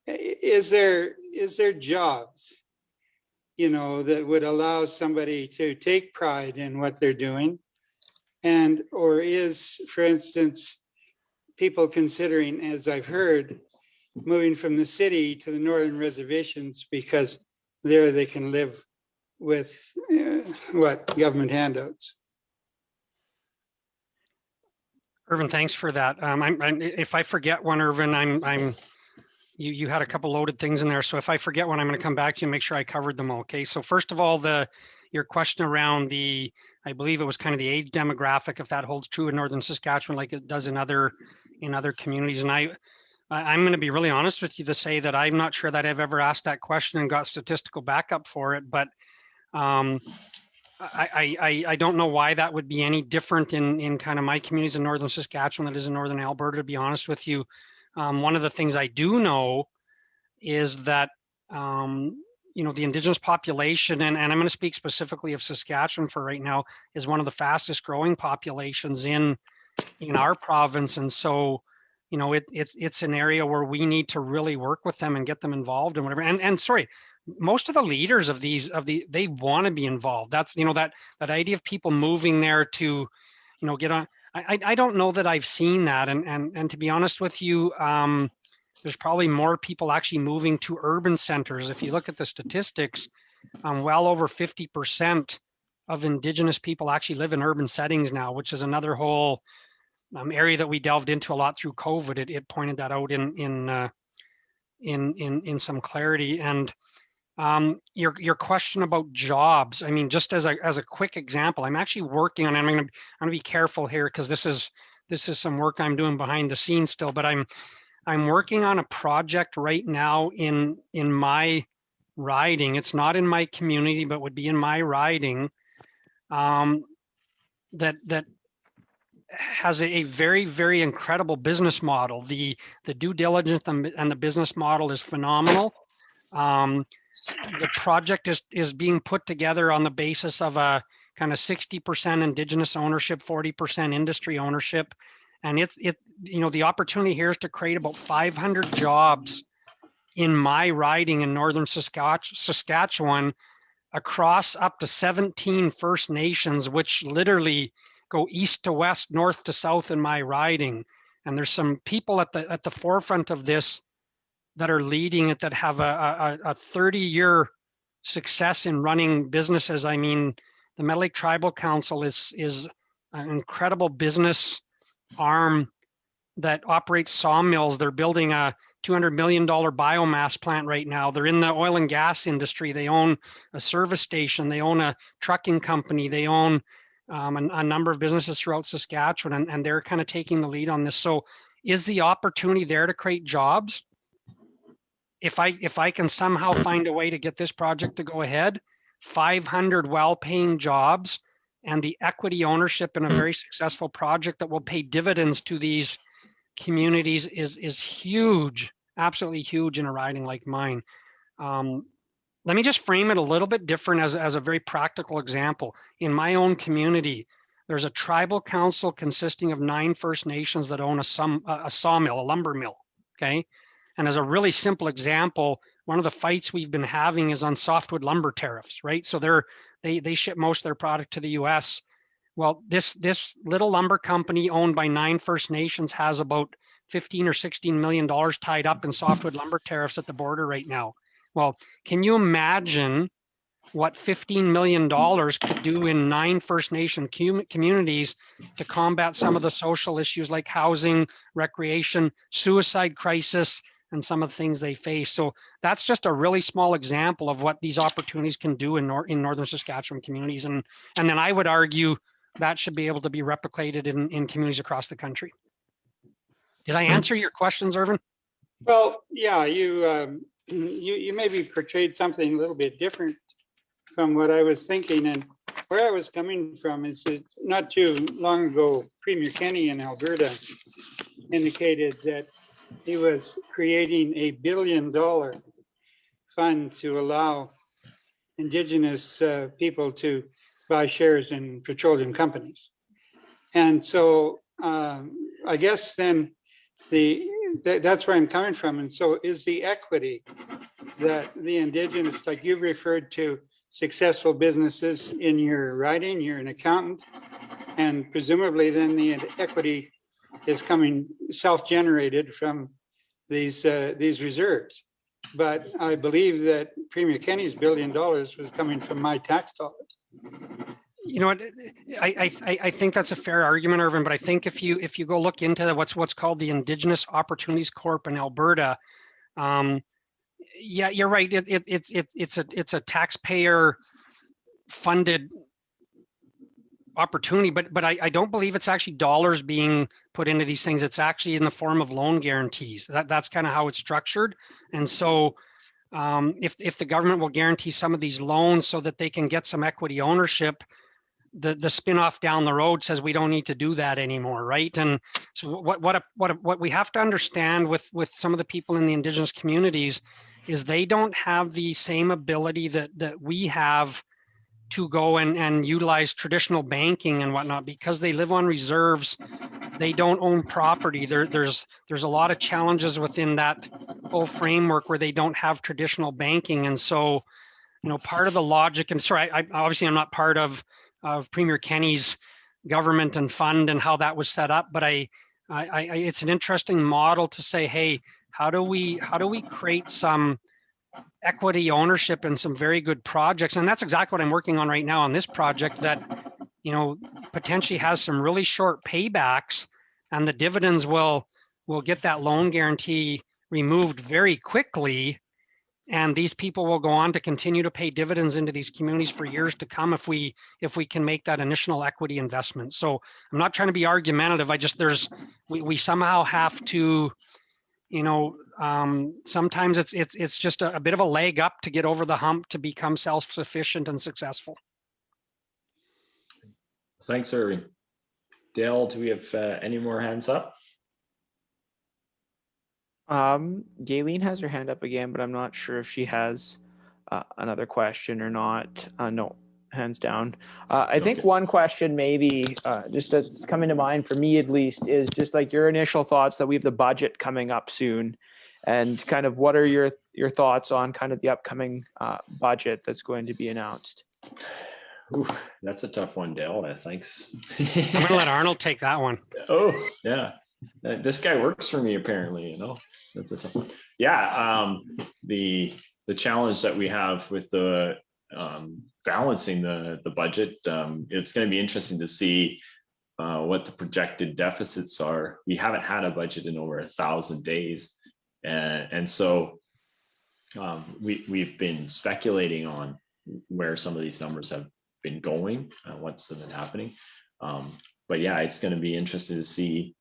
Is there jobs, that would allow somebody to take pride in what they're doing? And, or is, for instance, people considering, as I've heard, moving from the city to the northern reservations because there they can live with government handouts? Irvin, thanks for that. If I forget one, Irvin, you had a couple loaded things in there. So if I forget one, I'm going to come back to you and make sure I covered them. Okay. So first of all, your question around I believe it was kind of the age demographic, if that holds true in Northern Saskatchewan, like it does in other communities. And I'm going to be really honest with you to say that I'm not sure that I've ever asked that question and got statistical backup for it, but I don't know why that would be any different in kind of my communities in Northern Saskatchewan that is in Northern Alberta, to be honest with you. One of the things I do know is that, the Indigenous population, and I'm going to speak specifically of Saskatchewan for right now, is one of the fastest growing populations in our province. And so, it's an area where we need to really work with them and get them involved and whatever. And sorry, most of the leaders they want to be involved. That's, that idea of people moving there to, get on. I don't know that I've seen that. And to be honest with you, there's probably more people actually moving to urban centers. If you look at the statistics, well over 50% of Indigenous people actually live in urban settings now, which is another whole area that we delved into a lot through COVID. It pointed that out in some clarity. And your question about jobs, I mean, just as a quick example, I'm actually working on, I'm going to be careful here because this is some work I'm doing behind the scenes still, but I'm working on a project right now in my riding. It's not in my community, but would be in my riding, that has a very, very incredible business model. The due diligence and the business model is phenomenal. The project is being put together on the basis of a kind of 60% Indigenous ownership, 40% industry ownership. And the opportunity here is to create about 500 jobs in my riding in Northern Saskatchewan across up to 17 First Nations, which literally go east to west, north to south in my riding. And there's some people at the forefront of this that are leading it, that have a 30-year success in running businesses. I mean, the Metal Lake Tribal Council is an incredible business arm that operates sawmills. They're building a $200 million biomass plant right now. They're in the oil and gas industry. They own a service station. They own a trucking company. They own a number of businesses throughout Saskatchewan, and they're kind of taking the lead on this. So is the opportunity there to create jobs? if I can somehow find a way to get this project to go ahead, 500 well-paying jobs and the equity ownership in a very successful project that will pay dividends to these communities is huge, absolutely huge in a riding like mine. Let me just frame it a little bit different as a very practical example. In my own community, there's a tribal council consisting of 9 First Nations that own a sawmill, a lumber mill, okay? And as a really simple example, one of the fights we've been having is on softwood lumber tariffs, right? So they ship most of their product to the US. Well, this little lumber company owned by 9 First Nations has about $15 or $16 million tied up in softwood lumber tariffs at the border right now. Well, can you imagine what $15 million could do in 9 First Nation communities to combat some of the social issues like housing, recreation, suicide crisis, and some of the things they face? So that's just a really small example of what these opportunities can do in Northern Saskatchewan communities. And then I would argue that should be able to be replicated in communities across the country. Did I answer your questions, Irvin? Well, yeah, you maybe portrayed something a little bit different from what I was thinking, and where I was coming from is that not too long ago, Premier Kenny in Alberta indicated that he was creating a $1 billion fund to allow Indigenous people to buy shares in petroleum companies. And so I guess then that's where I'm coming from. And so is the equity that the Indigenous, like you've referred to successful businesses in your writing, you're an accountant, and presumably then the equity is coming self-generated from these reserves. But I believe that Premier Kenny's $1 billion was coming from my tax dollars. You know what? I think that's a fair argument, Irvin. But I think if you go look into what's called the Indigenous Opportunities Corp in Alberta, yeah, you're right. It's a taxpayer funded opportunity, but I don't believe it's actually dollars being put into these things. It's actually in the form of loan guarantees. That's kind of how it's structured. And so if the government will guarantee some of these loans so that they can get some equity ownership, the spin-off down the road says we don't need to do that anymore, right? And so what we have to understand with some of the people in the Indigenous communities is they don't have the same ability that we have to go and utilize traditional banking and whatnot, because they live on reserves. They don't own property. There's a lot of challenges within that whole framework where they don't have traditional banking. And so, you know, part of the logic, and sorry, I obviously I'm not part of Premier Kenny's government and fund and how that was set up, but I it's an interesting model to say, hey, how do we create some equity ownership in some very good projects? And that's exactly what I'm working on right now on this project that, you know, potentially has some really short paybacks, and the dividends will get that loan guarantee removed very quickly. And these people will go on to continue to pay dividends into these communities for years to come if we can make that initial equity investment. So I'm not trying to be argumentative. We somehow have to, you know, sometimes it's just a bit of a leg up to get over the hump to become self-sufficient and successful. Thanks, Irving. Dale, do we have any more hands up? Gayleen has her hand up again, but I'm not sure if she has another question or not. No, hands down. I think one question maybe just that's coming to mind for me at least is just like your initial thoughts that we have the budget coming up soon, and kind of what are your thoughts on kind of the upcoming budget that's going to be announced? Ooh, that's a tough one, Dale. Thanks. I'm gonna let Arnold take that one. Oh, yeah. This guy works for me, apparently, you know. That's a tough one. Yeah, the challenge that we have with the balancing the budget, it's going to be interesting to see what the projected deficits are. We haven't had a budget in over 1,000 days, and so we've been speculating on where some of these numbers have been going, what's been happening. But yeah, it's going to be interesting to see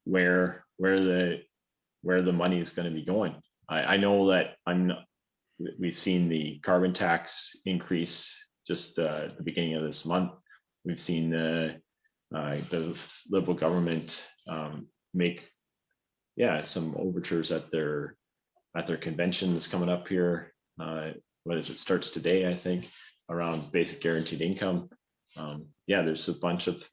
where the money is going to be going. I know that we've seen the carbon tax increase just at the beginning of this month. We've seen the Liberal government make some overtures at their convention that's coming up here. What is it? Starts today, I think, around basic guaranteed income. There's a bunch of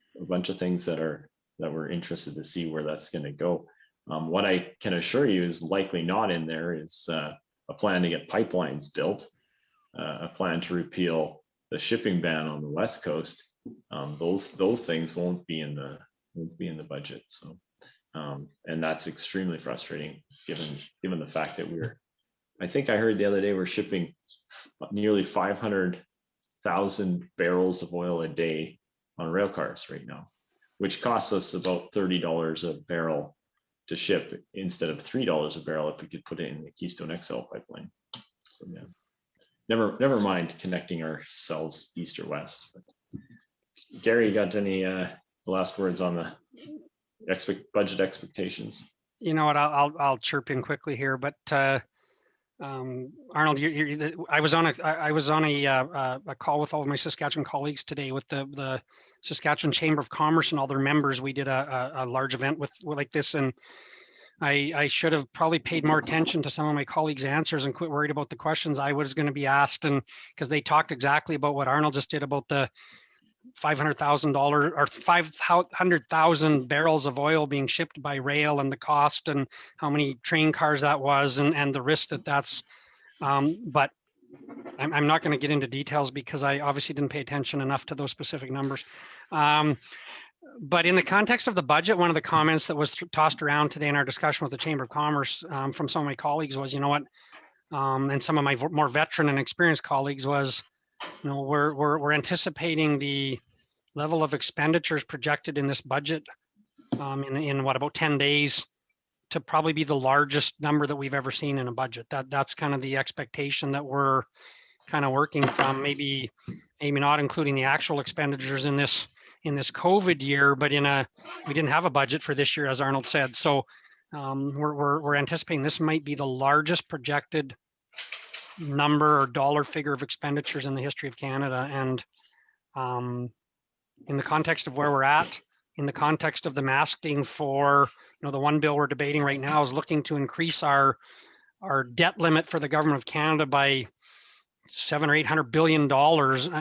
things that we're interested to see where that's going to go. What I can assure you is likely not in there is a plan to get pipelines built, a plan to repeal the shipping ban on the West Coast. Those things won't be in the budget. So, and that's extremely frustrating given the fact that I think I heard the other day we're shipping nearly 500,000 barrels of oil a day on rail cars right now, which costs us about $30 a barrel to ship instead of $3 a barrel if we could put it in the Keystone XL pipeline. So yeah, never mind connecting ourselves east or west. But Gary, you got any last words on the budget expectations? You know what? I'll chirp in quickly here, but Arnold, I was on a call with all of my Saskatchewan colleagues today with the Saskatchewan Chamber of Commerce and all their members. We did a large event with like this, and I should have probably paid more attention to some of my colleagues' answers and quit worried about the questions I was going to be asked, and because they talked exactly about what Arnold just did about the $500,000 or 500,000 barrels of oil being shipped by rail and the cost and how many train cars that was and the risk that's but I'm not going to get into details because I obviously didn't pay attention enough to those specific numbers. But in the context of the budget, one of the comments that was tossed around today in our discussion with the Chamber of Commerce from some of my colleagues was, you know what, and some of my more veteran and experienced colleagues was, you know, we're anticipating the level of expenditures projected in this budget in what, about 10 days to probably be the largest number that we've ever seen in a budget. That's kind of the expectation that we're kind of working from, maybe not including the actual expenditures in this COVID year, but we didn't have a budget for this year, as Arnold said. So we're anticipating this might be the largest projected number or dollar figure of expenditures in the history of Canada. And in the context of where we're at, in the context of the masking for, you know, the one bill we're debating right now is looking to increase our debt limit for the government of Canada by $700 or $800 billion,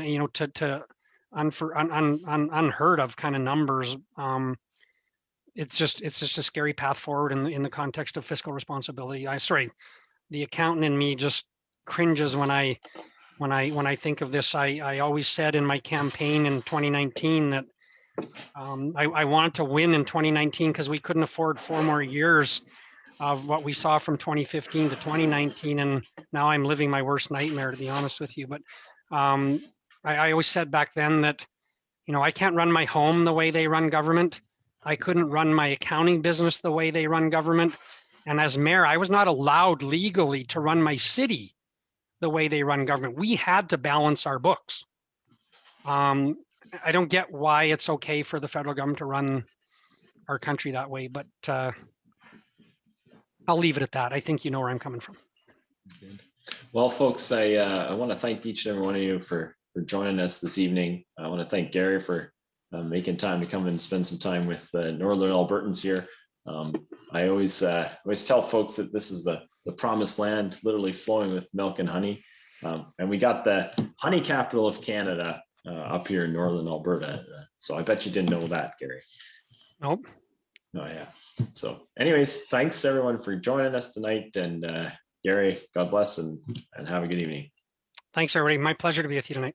you know, to unheard of kind of numbers. It's just a scary path forward in the context of fiscal responsibility. The accountant in me just cringes when I think of this. I always said in my campaign in 2019 that I wanted to win in 2019 because we couldn't afford 4 more years of what we saw from 2015 to 2019, and now I'm living my worst nightmare, to be honest with you. But I always said back then that, you know, I can't run my home the way they run government. I couldn't run my accounting business the way they run government. And as mayor, I was not allowed legally to run my city the way they run government. We had to balance our books. I don't get why it's okay for the federal government to run our country that way, but I'll leave it at that. I think you know where I'm coming from. Well, folks, I want to thank each and every one of you for joining us this evening. I want to thank Gary for making time to come and spend some time with Northern Albertans here. I always tell folks that this is the promised land, literally flowing with milk and honey. And we got the honey capital of Canada up here in Northern Alberta. So I bet you didn't know that, Gary. Nope. Oh, yeah. So anyways, thanks everyone for joining us tonight. And Gary, God bless and have a good evening. Thanks, everybody. My pleasure to be with you tonight.